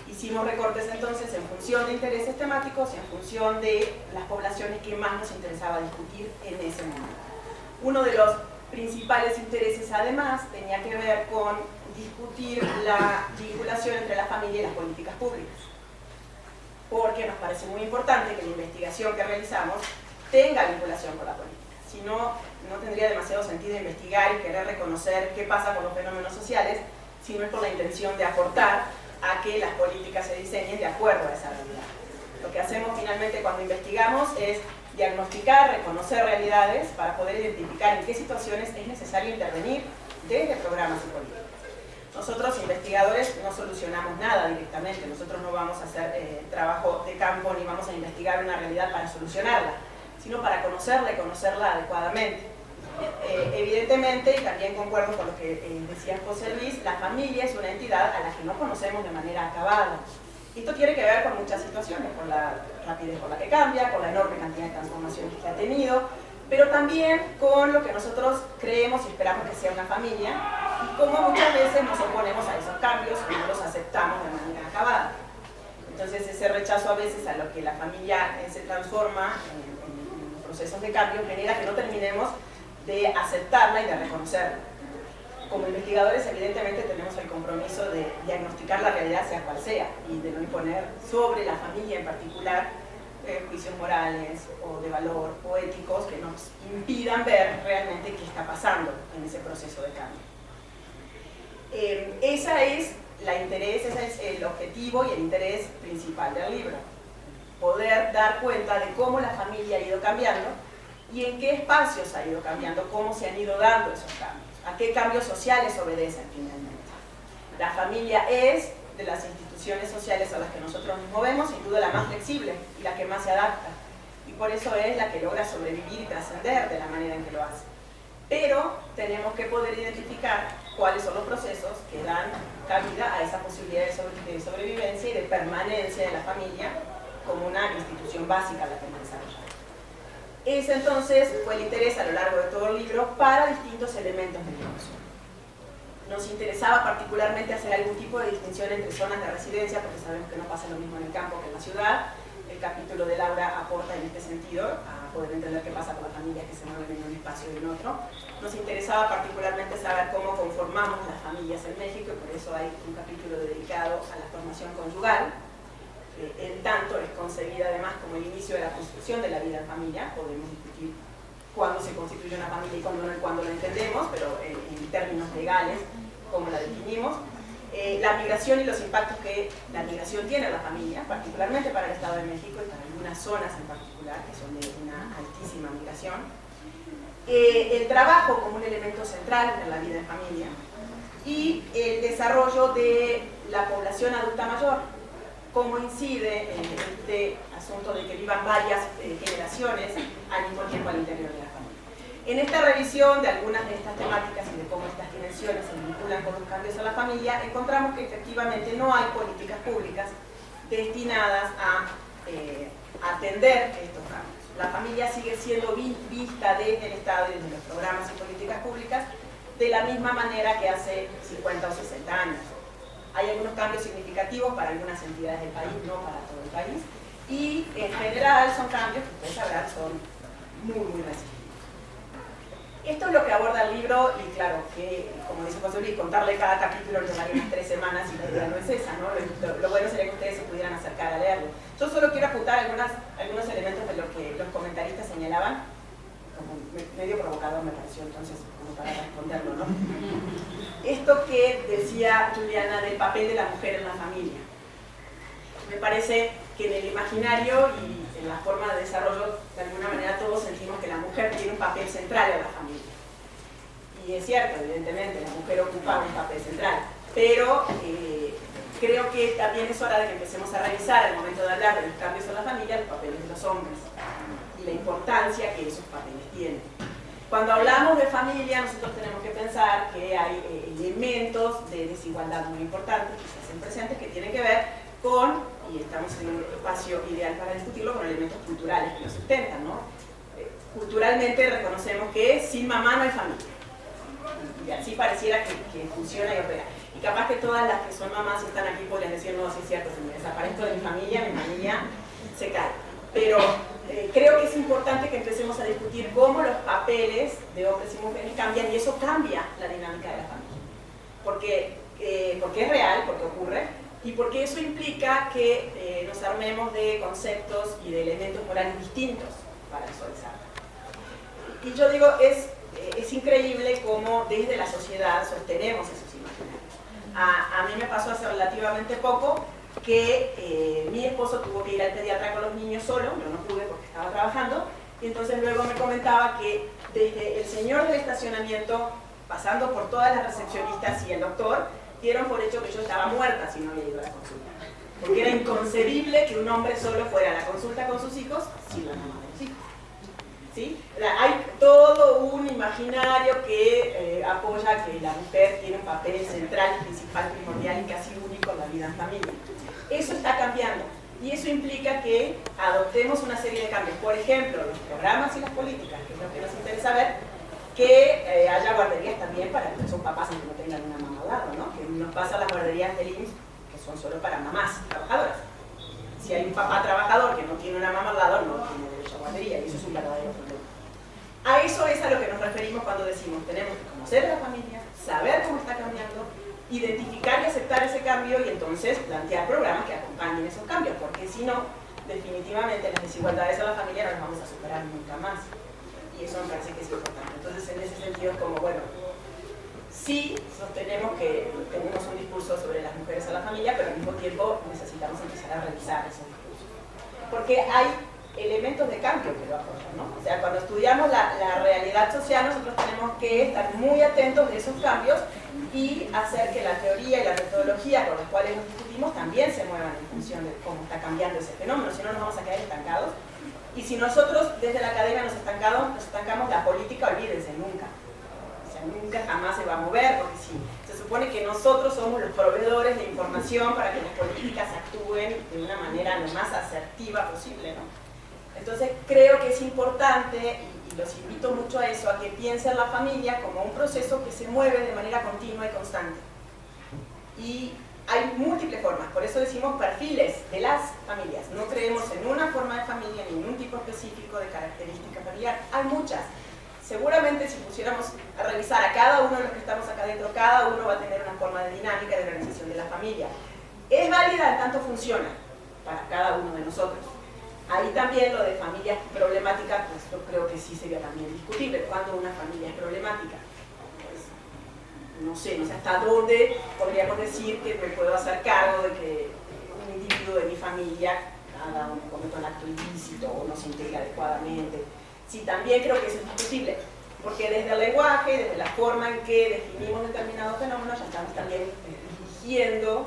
Hicimos recortes entonces en función de intereses temáticos y en función de las poblaciones que más nos interesaba discutir en ese momento. Uno de los principales intereses además tenía que ver con discutir la vinculación entre la familia y las políticas públicas, porque nos parece muy importante que la investigación que realizamos tenga vinculación con la política. Si no, no tendría demasiado sentido investigar y querer reconocer qué pasa con los fenómenos sociales, si no es por la intención de aportar a que las políticas se diseñen de acuerdo a esa realidad. Lo que hacemos finalmente cuando investigamos es diagnosticar, reconocer realidades para poder identificar en qué situaciones es necesario intervenir desde programas y políticas. Nosotros, investigadores, no solucionamos nada directamente, nosotros no vamos a hacer trabajo de campo ni vamos a investigar una realidad para solucionarla, sino para conocerla y conocerla adecuadamente. Evidentemente, y también concuerdo con lo que decía José Luis, la familia es una entidad a la que no conocemos de manera acabada. Esto tiene que ver con muchas situaciones, con la rapidez con la que cambia, con la enorme cantidad de transformaciones que ha tenido, pero también con lo que nosotros creemos y esperamos que sea una familia, y cómo muchas veces nos oponemos a esos cambios y no los aceptamos de manera acabada. Entonces ese rechazo a veces a lo que la familia se transforma en procesos de cambio genera que no terminemos de aceptarla y de reconocerla. Como investigadores evidentemente tenemos el compromiso de diagnosticar la realidad sea cual sea y de no imponer sobre la familia en particular juicios morales o de valor o éticos que nos impidan ver realmente qué está pasando en ese proceso de cambio. Ese es el objetivo y el interés principal del libro, poder dar cuenta de cómo la familia ha ido cambiando y en qué espacios ha ido cambiando, cómo se han ido dando esos cambios, a qué cambios sociales obedecen finalmente. La familia es, de las instituciones sociales a las que nosotros nos movemos, sin duda la más flexible y la que más se adapta, y por eso es la que logra sobrevivir y trascender de la manera en que lo hace. Pero tenemos que poder identificar cuáles son los procesos que dan cabida a esa posibilidad de sobrevivencia y de permanencia de la familia como una institución básica a la que hemos desarrollado. Ese entonces fue el interés a lo largo de todo el libro para distintos elementos de discusión. Nos interesaba particularmente hacer algún tipo de distinción entre zonas de residencia, porque sabemos que no pasa lo mismo en el campo que en la ciudad. El capítulo de Laura aporta en este sentido a poder entender qué pasa con las familias que se mueven en un espacio y en otro. Nos interesaba particularmente saber cómo conformamos las familias en México, y por eso hay un capítulo dedicado a la formación conyugal. En tanto es concebida además como el inicio de la construcción de la vida en familia. Podemos discutir cuándo se constituye una familia y cuándo no, y cuándo la entendemos, pero en términos legales, cómo la definimos. La migración y los impactos que la migración tiene en la familia, particularmente para el Estado de México y para algunas zonas en particular que son de una altísima migración. El trabajo como un elemento central en la vida en familia y el desarrollo de la población adulta mayor, cómo incide en este asunto de que vivan varias generaciones al mismo tiempo al interior de la familia. En esta revisión de algunas de estas temáticas y de cómo estas dimensiones se vinculan con los cambios a la familia, encontramos que efectivamente no hay políticas públicas destinadas a atender estos cambios. La familia sigue siendo vista desde el Estado y desde los programas y políticas públicas de la misma manera que hace 50 o 60 años. Hay algunos cambios significativos para algunas entidades del país, no para todo el país, y en general son cambios que ustedes sabrán son muy recientes. Esto es lo que aborda el libro y claro, que como dice José Luis, contarle cada capítulo nos llevaría unas 3 semanas y la idea no es esa, ¿no? Lo bueno sería que ustedes se pudieran acercar a leerlo. Yo solo quiero apuntar algunos elementos de lo que los comentaristas señalaban, como medio provocador me pareció entonces, como para responderlo, ¿no? Esto que decía Juliana del papel de la mujer en la familia. Me parece que en el imaginario y en la forma de desarrollo, de alguna manera todos sentimos que la mujer tiene un papel central en la familia. Y es cierto, evidentemente, la mujer ocupa un papel central, pero creo que también es hora de que empecemos a revisar, al momento de hablar de los cambios en la familia, los papeles de los hombres y la importancia que esos papeles tienen. Cuando hablamos de familia, nosotros tenemos que pensar que hay elementos de desigualdad muy importantes que se hacen presentes que tienen que ver con, y estamos en un espacio ideal para discutirlo, con elementos culturales que lo sustentan, ¿no? Culturalmente reconocemos que sin mamá no hay familia. Y así pareciera que funciona y opera. Y capaz que todas las que son mamás y están aquí podrían decir, no, sí es cierto, si me desaparezco de mi familia se cae. Pero creo que es importante que empecemos a discutir cómo los papeles de hombres y mujeres cambian y eso cambia la dinámica de la familia. Porque es real, porque ocurre, y porque eso implica que nos armemos de conceptos y de elementos morales distintos para visualizarlo. Y yo digo, es increíble cómo desde la sociedad sostenemos esos imaginarios. A mí me pasó hace relativamente poco que mi esposo tuvo que ir al pediatra con los niños solo, yo no pude porque estaba trabajando, y entonces luego me comentaba que desde el señor del estacionamiento, pasando por todas las recepcionistas y el doctor, dieron por hecho que yo estaba muerta si no había ido a la consulta. Porque era inconcebible que un hombre solo fuera a la consulta con sus hijos sin la mamá de los hijos. ¿Sí? Hay todo un imaginario que apoya que la mujer tiene un papel central, principal, primordial y casi único en la vida en familia. Eso está cambiando y eso implica que adoptemos una serie de cambios. Por ejemplo, los programas y las políticas, que es lo que nos interesa ver, que haya guarderías también para los que son papás y que no tengan una mamá al lado, ¿no? Que nos pasa las guarderías del IMSS, que son solo para mamás trabajadoras. Si hay un papá trabajador que no tiene una mamá al lado, no tiene derecho a guardería, y eso es un verdadero problema. A eso es a lo que nos referimos cuando decimos, tenemos que conocer a la familia, saber cómo está cambiando, identificar y aceptar ese cambio y entonces plantear programas que acompañen esos cambios, porque si no, definitivamente las desigualdades a la familia no las vamos a superar nunca más. Y eso me parece que es importante. Entonces, en ese sentido es como, bueno, sí sostenemos que tenemos un discurso sobre las mujeres a la familia, pero al mismo tiempo necesitamos empezar a revisar esos discursos. Porque hay elementos de cambio que lo apoyan, ¿no? O sea, cuando estudiamos la realidad social, nosotros tenemos que estar muy atentos de esos cambios y hacer que la teoría y la metodología con las cuales nos discutimos también se muevan en función de cómo está cambiando ese fenómeno, si no nos vamos a quedar estancados. Y si nosotros desde la academia nos estancamos, la política, olvídense, nunca. O sea, nunca jamás se va a mover, porque sí, se supone que nosotros somos los proveedores de información para que las políticas actúen de una manera lo más asertiva posible, ¿no? Entonces creo que es importante, y los invito mucho a eso, a que piensen la familia como un proceso que se mueve de manera continua y constante. Y hay múltiples formas, por eso decimos perfiles de las familias. No creemos en una forma de familia ni en un tipo específico de característica familiar. Hay muchas. Seguramente si pusiéramos a revisar a cada uno de los que estamos acá dentro, cada uno va a tener una forma de dinámica de organización de la familia. Es válida en tanto funciona para cada uno de nosotros. Ahí también lo de familias problemáticas, pues yo creo que sí sería también discutible. ¿Cuándo una familia es problemática? No sé hasta dónde podríamos decir que me puedo hacer cargo de que un individuo de mi familia cometa un acto ilícito o no se integra adecuadamente. Sí, también creo que eso es discutible, porque desde el lenguaje, desde la forma en que definimos determinados fenómenos, ya estamos también dirigiendo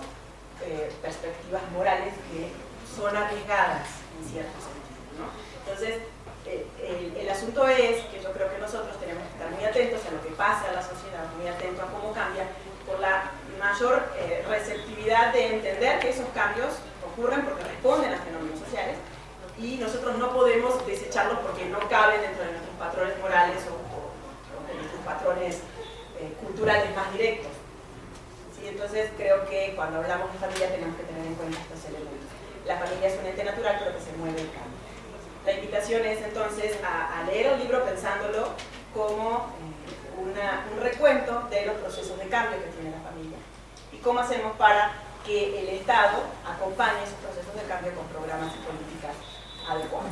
perspectivas morales que son arriesgadas en cierto sentido, ¿no? Entonces, el asunto es que yo creo que nosotros tenemos de entender que esos cambios ocurren porque responden a fenómenos sociales y nosotros no podemos desecharlos porque no caben dentro de nuestros patrones morales o de nuestros patrones culturales más directos. ¿Sí? Entonces creo que cuando hablamos de familia tenemos que tener en cuenta estos elementos. La familia es un ente natural, pero que se mueve en cambio. La invitación es entonces a leer el libro pensándolo como un recuento de los procesos de cambio que tiene la familia y cómo hacemos para que el Estado acompañe esos procesos de cambio con programas y políticas adecuados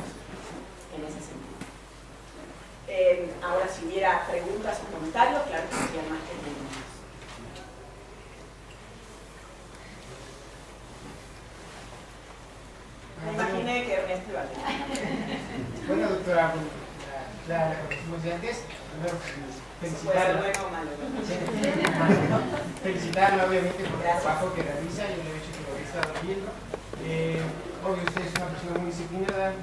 en ese sentido. Ahora, si hubiera preguntas o comentarios, claro que serían más que bienvenidos. Me imaginé que Ernesto iba a tener. Bueno, doctora, la conocimos de antes. Primero, felicitarla. Bueno o malo. Felicitarla, obviamente, por el trabajo que realiza y el hecho que lo he estado viendo. Obvio, usted es una persona muy disciplinada.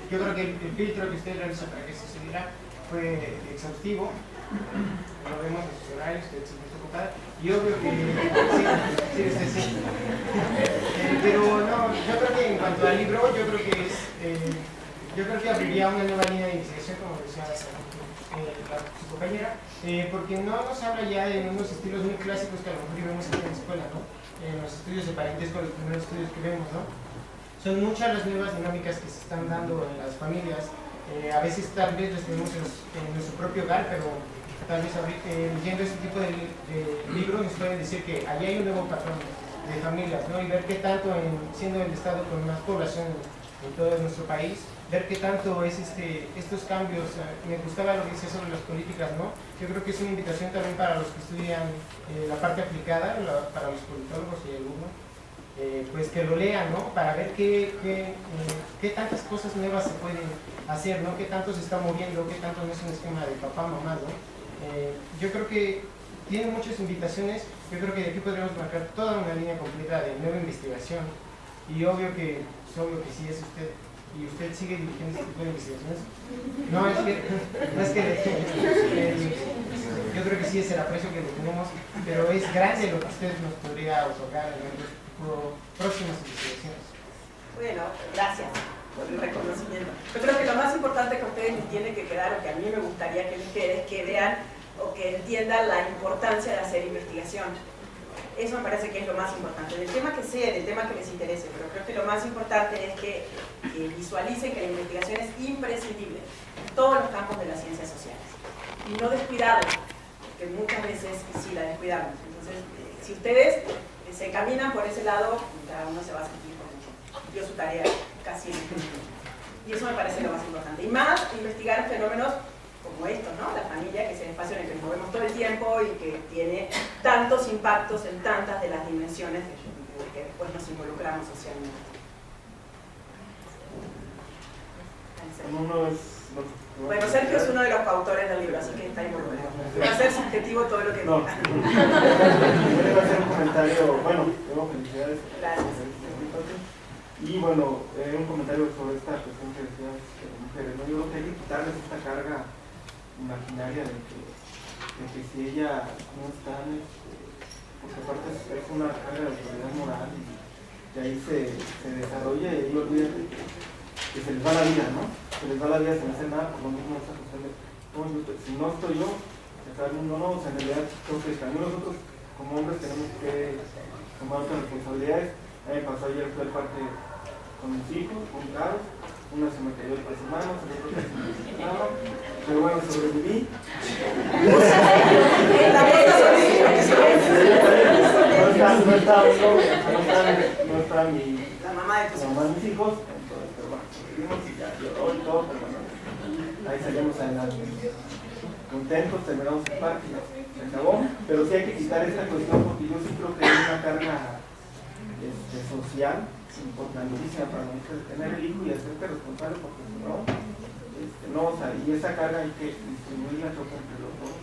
Yo creo que el filtro que usted realizó para que eso se diera fue exhaustivo. Lo vemos en sus horarios, usted se puso ocupada. Y obvio que sí. Pero no, yo creo que en cuanto al libro, yo creo que abriría una nueva línea de investigación, como decía su compañera, porque no nos habla ya de unos estilos muy clásicos que a lo mejor vemos aquí en la escuela, ¿no? En los estudios de parentesco, los primeros estudios que vemos, ¿no? Son muchas las nuevas dinámicas que se están dando en las familias. A veces tal vez las tenemos en nuestro propio hogar, pero tal vez leyendo este tipo de libros nos pueden decir que allí hay un nuevo patrón de familias, ¿no? Y ver qué tanto, siendo el Estado con más población en todo nuestro país, ver qué tanto es estos cambios. Me gustaba lo que decía sobre las políticas, ¿no? Yo creo que es una invitación también para los que estudian la parte aplicada, para los politólogos y alumnos, pues que lo lean, ¿no? Para ver qué tantas cosas nuevas se pueden hacer, ¿no? Qué tanto se está moviendo, qué tanto no es un esquema de papá, mamá, ¿no? Yo creo que tiene muchas invitaciones. Yo creo que de aquí podríamos marcar toda una línea completa de nueva investigación y obvio que sí es usted y usted sigue dirigiendo este tipo de investigaciones. No, es que yo creo que sí es el aprecio que le tenemos, pero es grande lo que usted nos podría otorgar en las próximas investigaciones. Bueno, gracias por el reconocimiento. Yo creo que lo más importante que a ustedes les tiene que quedar, o que a mí me gustaría que les quede, es que vean o que entiendan la importancia de hacer investigación. Eso me parece que es lo más importante, del tema que sea, del tema que les interese, pero creo que lo más importante es que visualicen que la investigación es imprescindible en todos los campos de las ciencias sociales y no descuidarla, porque muchas veces sí la descuidamos. Entonces, si ustedes se caminan por ese lado, cada uno se va a sentir como cumplió su tarea casi en el mundo. Y eso me parece lo más importante. Y más, investigar fenómenos como estos, ¿no? La familia, que es el espacio en el que nos movemos todo el tiempo y que tiene tantos impactos en tantas de las dimensiones en que después nos involucramos socialmente. Bueno, Sergio es uno de los coautores del libro, así que está involucrado. Va a ser subjetivo todo lo que diga. No, yo voy a hacer un comentario, bueno, tengo felicidades. Gracias. Y bueno, un comentario sobre esta cuestión que decías de las mujeres, ¿no? Yo creo que hay que quitarles esta carga imaginaria de que si ella no está, porque aparte es una carga de autoridad moral y ahí se desarrolla y ahí olvidan que se les va la vida, ¿no? Se les va la vida sin hacer nada, por lo mismo esa cuestión de si no estoy yo, está el mundo no, o sea, en realidad creo que también nosotros como hombres tenemos que tomar otras responsabilidades. A mí me pasó ayer, fui al parque con mis hijos, con Carlos, una se me cayó de las manos, el otro se me cayó, pero bueno, sobreviví. No está la mamá de mis hijos, entonces, pero bueno, sobrevivimos y ya lloró y todo, pero bueno, ahí salimos adelante. Contentos, terminamos el parque, se acabó, pero sí hay que quitar esta cuestión porque yo sí creo que hay una carga social importantísima para nosotros tener el hijo y hacerte responsable porque si no, no, o sea, y esa carga hay que distribuirla entre los dos,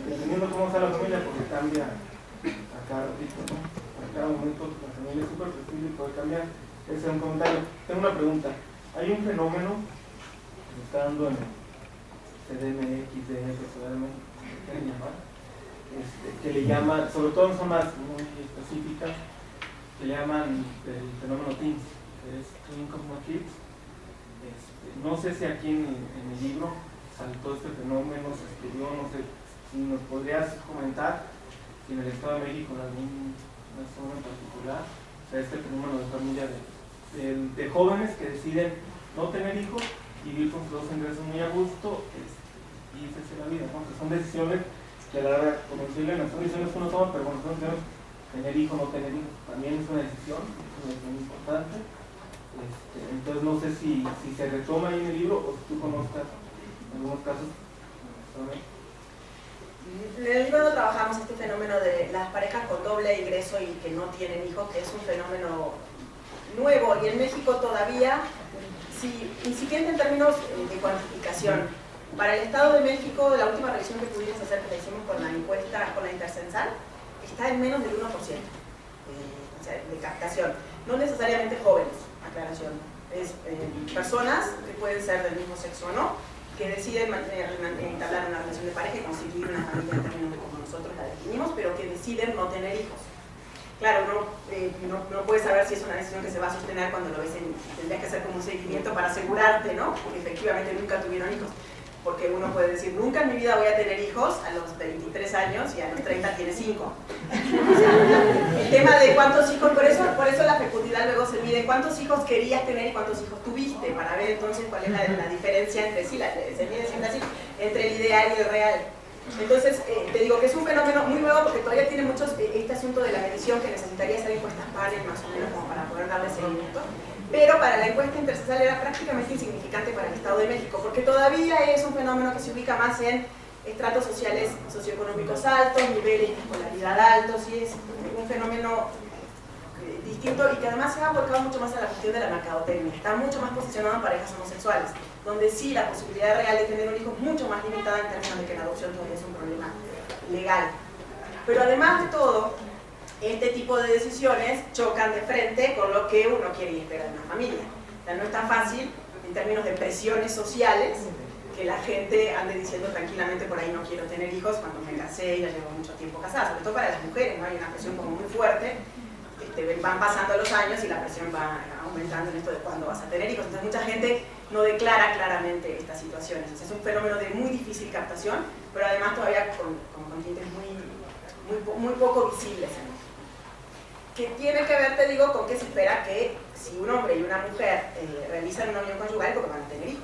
dependiendo cómo está la familia, porque cambia a cada ratito, ¿no? A cada momento la familia es súper flexible y puede cambiar. Ese es un comentario. Tengo una pregunta. Hay un fenómeno que se está dando en CDMX, DF, como quieren llamar, que le llaman, sobre todo en zonas muy específicas, que le llaman el fenómeno teens, que es Teen Cosmo Kids. No sé si aquí en el libro saltó este fenómeno, se escribió, no sé si nos podrías comentar si en el Estado de México, en alguna zona en particular, o sea, este fenómeno de familia de jóvenes que deciden no tener hijos y vivir con sus dos ingresos muy a gusto y hacerse la vida, ¿no? Que son decisiones que a la hora, como decía Elena, son decisiones que uno toma, pero cuando son decisiones, tener hijos o no tener hijos, también es una decisión importante. Entonces no sé si se retoma ahí en el libro o si tú conozcas algunos casos. En el libro no trabajamos este fenómeno de las parejas con doble ingreso y que no tienen hijos, que es un fenómeno nuevo y en México todavía, incipiente en términos de cuantificación. Para el Estado de México, la última revisión que pudimos hacer, que la hicimos con la encuesta, con la intercensal, está en menos del 1% de captación. No necesariamente jóvenes, aclaración. Es personas que pueden ser del mismo sexo o no, que deciden entablar una relación de pareja y constituir una familia en términos de como nosotros la definimos, pero que deciden no tener hijos. Claro, no puedes saber si es una decisión que se va a sostener cuando lo ves tendrías que hacer como un seguimiento para asegurarte, ¿no? Porque efectivamente nunca tuvieron hijos. Porque uno puede decir, nunca en mi vida voy a tener hijos a los 23 años y a los 30 tiene 5. El tema de cuántos hijos, por eso la fecundidad luego se mide cuántos hijos querías tener y cuántos hijos tuviste, para ver entonces cuál es la diferencia entre sí, se mide siempre así, entre el ideal y el real. Entonces, te digo que es un fenómeno muy nuevo porque todavía tiene muchos, este asunto de la medición que necesitaría ser encuestas pares más o menos como para poder darle seguimiento. Pero para la encuesta intercensal era prácticamente insignificante para el Estado de México, porque todavía es un fenómeno que se ubica más en estratos sociales socioeconómicos altos, niveles de escolaridad altos, y es un fenómeno distinto y que además se ha volcado mucho más a la cuestión de la mercadotecnia. Está mucho más posicionado en parejas homosexuales, donde sí la posibilidad real de tener un hijo es mucho más limitada en términos de que la adopción todavía es un problema legal. Pero además de todo, este tipo de decisiones chocan de frente con lo que uno quiere y espera de una familia. O sea, no es tan fácil, en términos de presiones sociales, que la gente ande diciendo tranquilamente por ahí no quiero tener hijos cuando me casé y ya llevo mucho tiempo casada, sobre todo para las mujeres, ¿no? Hay una presión como muy fuerte, van pasando los años y la presión va aumentando en esto de cuándo vas a tener hijos. Entonces mucha gente no declara claramente estas situaciones. Entonces, es un fenómeno de muy difícil captación, pero además todavía con tintes muy poco visibles, ¿no? Que tiene que ver, te digo, con que se espera que si un hombre y una mujer realizan una unión conyugal, porque van a tener hijos.